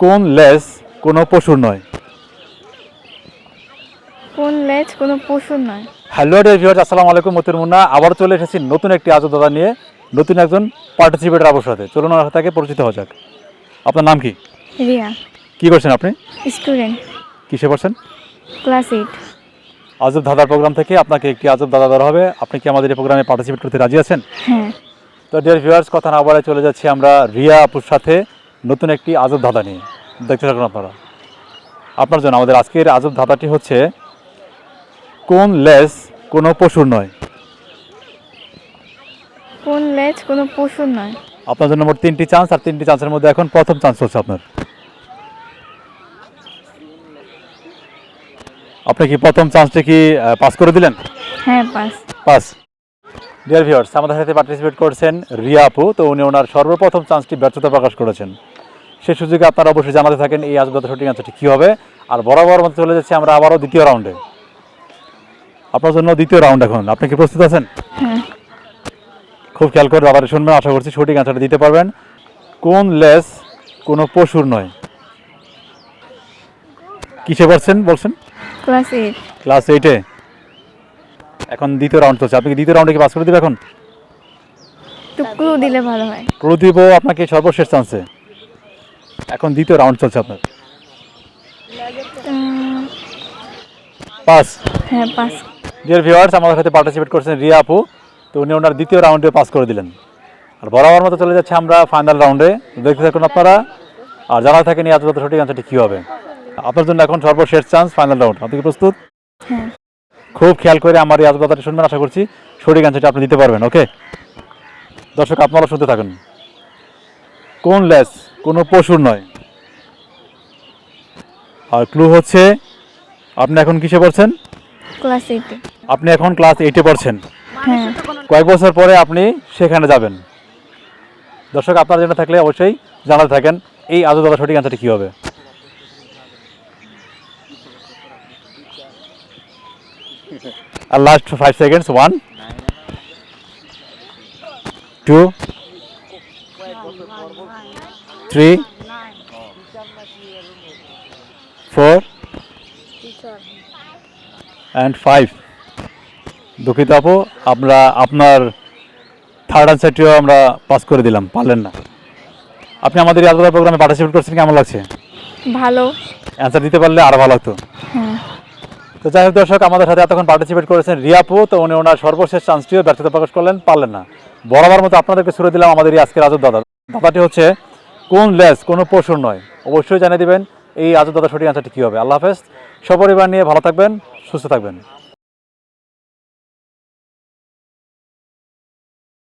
কোন লেজ কোনো পশুর নয়? কোন লেজ কোনো পশুর নয়? হ্যালো ডিয়ার ভিউয়ার্স, আসসালামু আলাইকুম। মতির মুন্না আবার চলে এসেছি নতুন একটি আজব দাদা নিয়ে, নতুন একজন পার্টিসিপেটার আপনার সাথে। চলুন ওনার সাথে পরিচিত হওয়া যাক। আপনার নাম কি? রিয়া। কি করছেন আপনি? স্টুডেন্ট, কিসে পড়ছেন? ক্লাস 8। আজব দাদার প্রোগ্রাম থেকে আপনাকে একটি আজব দাদা দেওয়া হবে। আপনি কি আমাদের এই প্রোগ্রামে পার্টিসিপেট করতে রাজি আছেন? হ্যাঁ। তো ডিয়ার ভিউয়ার্স, কথা না বলে চলে যাচ্ছি আমরা রিয়া আপুর সাথে নতুন একটি আজব ধাঁধা নিয়ে। দেখতে থাকুন আপনারা। আপনার জন্য আমাদের আজকের আজব ধাঁধাটি হচ্ছে, কোন লেজ কোনো পশুর নয়? কোন লেজ কোনো পশুর নয়? আপনার জন্য মোট 3টি চান্স, আর 3টি চান্সের মধ্যে এখন প্রথম চান্স হচ্ছে আপনার। আপনি কি প্রথম চান্সটি কি পাস করে দিলেন? হ্যাঁ, পাস। পাস। ডিয়ার ভিউয়ার্স, আমাদের সাথে পার্টিসিপেট করছেন রিয়া আপু। তো উনি ওনার সর্বপ্রথম চান্সটি ব্যর্থতা প্রকাশ করেছেন। সেই সুযোগে আপনারা অবশ্যই জানাতে থাকেন এই আজব সঠিক আনসারটি কী হবে। আর বরাবর মতো চলে যাচ্ছে আমরা আবারও দ্বিতীয় রাউন্ডে। আপনার জন্য দ্বিতীয় রাউন্ড এখন। আপনি কি প্রস্তুত আছেন? হ্যাঁ। খুব খেয়াল করে দাদারে শুনবেন, আশা করছি সঠিক আনসারটা দিতে পারবেন। কোন লেজ কোনো পশুর নয়? কিসে পড়ছেন বলছেন? ক্লাস 8। ক্লাস 8-এ। এখন দ্বিতীয় রাউন্ড চলছে। আপনি কি দ্বিতীয় রাউন্ডে কি পাস করে দেবেন এখন? একটু ক্লু দিলে ভালো হয়। ক্লু দিব আপনাকে সর্বশেষ চান্সে। এখন দ্বিতীয় রাউন্ড চলছে আপনার। পাস। হ্যাঁ, পাস। ডিয়ার ভিউয়ার্স, আমাদের সাথে পার্টিসিপেট করছেন রিয়া আপু। তো উনি ওনার দ্বিতীয় রাউন্ডে পাস করে দিলেন। আর বরাবর মতো চলে যাচ্ছে আমরা ফাইনাল রাউন্ডে। দেখতে থাকুন আপনারা, আর জানা থাকেন এই আজব সঠিক আনসারটি কী হবে। আপনার জন্য এখন সর্বশেষ চান্স, ফাইনাল রাউন্ড। আপনি কি প্রস্তুত? হ্যাঁ। খুব খেয়াল করে আমার এই আজব কথাটি শুনবেন, আশা করছি সঠিক আনসারটি আপনি দিতে পারবেন। ওকে দর্শক, আপনারা শুনতে থাকুন। কোন লেজ কোনো পশুর নয়? আর ক্লু হচ্ছে, আপনি এখন কিসে পড়ছেন? ক্লাস 8। আপনি এখন ক্লাস 8-এ পড়ছেন। হ্যাঁ। কয়েক বছর পরে আপনি সেখানে যাবেন। দর্শক, আপনারা জেনে থাকলে অবশ্যই জানাতে থাকেন এই আজব দাদা সঠিক আনসারটি কী হবে। আর লাস্ট 5 সেকেন্ডস। 1 2 3 4 and 5। দুঃখিত আপু, আমরা আপনার থার্ড আনসারটিও আমরা পাস করে দিলাম, পারলেন না। আপনি আমাদের এই আজব প্রোগ্রামে পার্টিসিপেট করছেন, কেমন লাগছে? ভালো। অ্যান্সার দিতে পারলে আরও ভালো লাগতো। হ্যাঁ। তো যাই হোক দর্শক, আমাদের সাথে এতক্ষণ পার্টিসিপেট করেছেন রিয়া আপু। তো উনি ওনার সর্বশেষ চান্সটিও ব্যর্থতা প্রকাশ করলেন, পারলেন না। বরাবর মতো আপনাদেরকে ছুড়ে দিলাম আমাদের এই আজকের আজব দাদা। দাদাটি হচ্ছে, কোন লেজ কোনো পশুর নয়? অবশ্যই জানিয়ে দিবেন এই আজব দাদা সঠিক আনসারটি কী হবে। আল্লাহ হাফেজ। সপরিবার নিয়ে ভালো থাকবেন, সুস্থ থাকবেন।